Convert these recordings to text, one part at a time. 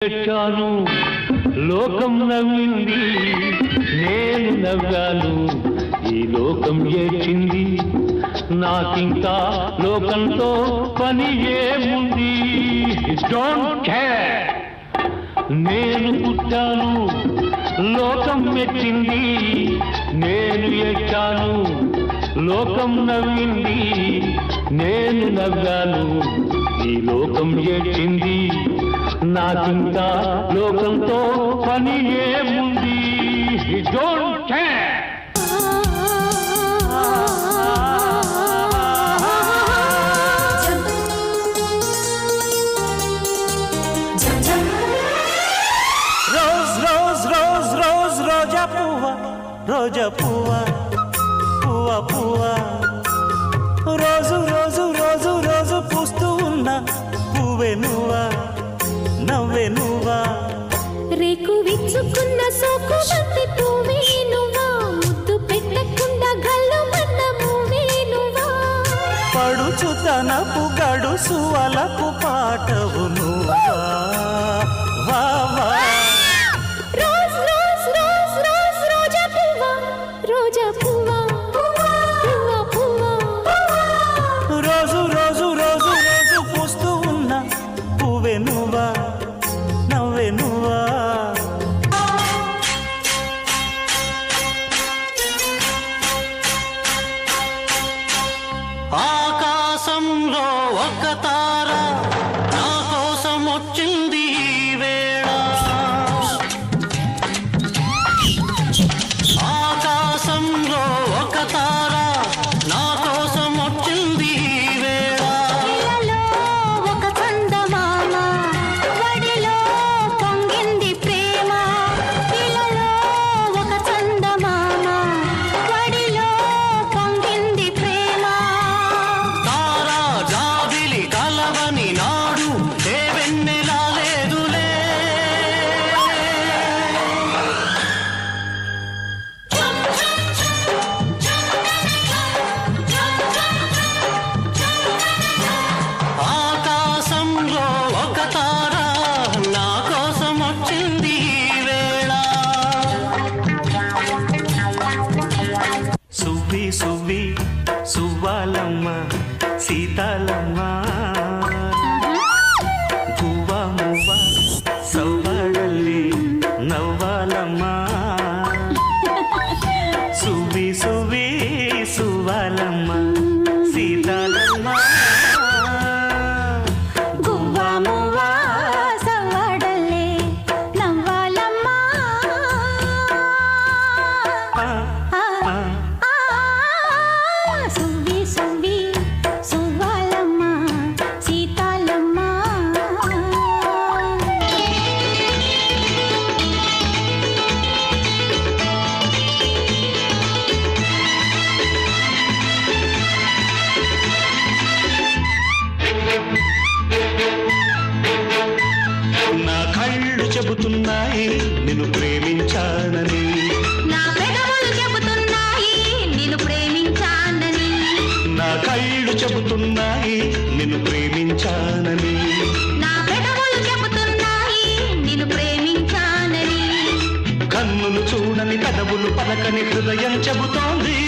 ఏడ్చాను లోకం నవ్వింది, నేను నవ్వాను ఈ లోకం ఏడ్చింది. నాకింకా లోకంతో పని ఏముంది? Don't care. నేను పుట్టాను లోకం మెచ్చింది, నేను ఏడ్చాను లోకం నవ్వింది, నేను నవ్వాను ఈ లోకం ఏడ్చింది. నాకింకా లోకంతో పని ఏముంది? Don't care. రోజా పువ్వా పువ్వా పువ్వా, రోజు రోజు రోజు రోజు పూస్తూ ఉన్న పువ్వే నువ్వా, నవ్వే నువ్వా. రేకు విచ్చుకున్న సోకు బంతి పువ్వే నువ్వా, ముద్దు పెట్టకుండా గల్లు మన్న పువ్వే నువ్వా. పడుచు తనపు గడుసు అలకు పాటవు నువ్వా, వా వా. రోజు రోజు రోజు రోజు పూస్తూ ఉన్న పువ్వే నువ్వా, నవ్వే నువ్వా. ఆకాశంలో ఒక తార నా కోసం వచ్చింది వేళ, ఆకాశంలో ఒక తార నా కోసం వచ్చింది వేళ. ఒక చందమామ వడిలో పొంగింది ప్రేమ, ఇలలో ఒక చందమామ వడిలో పొంగింది ప్రేమ. తారా జాబిలి కలవని నాడు ఏ వెన్నెలా లేదులే. ఆకాశంలో ఒక తార నా కోసం వచ్చింది వేళ. సువ్వి సువ్వి సువ్వాలమ్మ సీతాలమ్మ, గువ్వ మువ్వ సవ్వాడల్లి నవ్వాలమ్మ. సువ్వి సువ్వి సువ్వాలమ్మ సీతాలమ్మ, గువ్వ మువ్వ సవ్వడల్లే నవ్వాలమ్మ. సువ్వి సువ్వి సువ్వాలమ్మ సీతాలమ్మ. నా కళ్ళు చెబుతున్నాయి నిన్ను ప్రేమించానని, నా పెదవులు చెబుతున్నాయి నిన్ను ప్రేమించానని, నా కళ్ళు చెబుతున్నాయి నిన్ను ప్రేమించానని. నా పెదవులు చెబుతున్నాయి నిన్ను ప్రేమించానని. కన్నులు చూడని పెదవులు పలకని హృదయం చెబుతోంది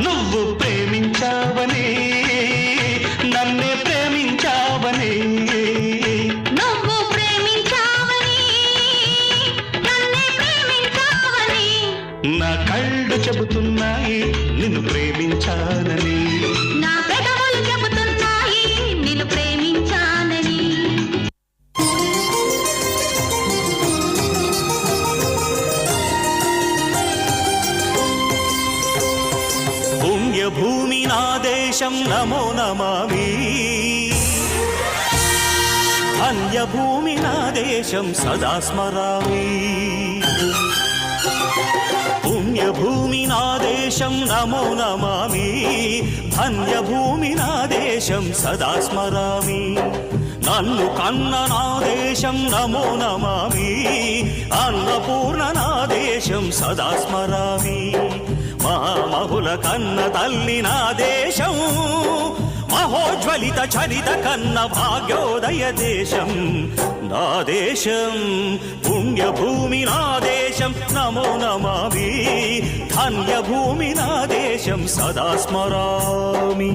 నువ్వు ప్రేమించావని, నన్నే ప్రేమించావని. నువ్వు ప్రేమించావని నన్నే ప్రేమించావని. నా కళ్ళు చెబుతున్నాయి నిన్ను ప్రేమించానని, నా పెదవులు చెబుతున్నాయి నిన్ను ప్రేమించానని. పుణ్యభూమి నా దేశం నమో నమామి, అన్యభూమి నా దేశం సదా స్మరామి. పుణ్యభూమి నా దేశం నమో నమామి, ధన్యభూమి నా దేశం సదా స్మరామి. నన్ను కన్న నా దేశం నమో నమామి, అన్నపూర్ణ నా దేశం సదా స్మరామి. మహామహుల కన్న తల్లి నా దేశం, మహు మహోజ్వలిత చరిత కన్న భాగ్యోదయ దేశం నా దేశం పుణ్యభూమి నా దేశం నమో నమామి ధన్యభూమి నా దేశం సదా స్మరామి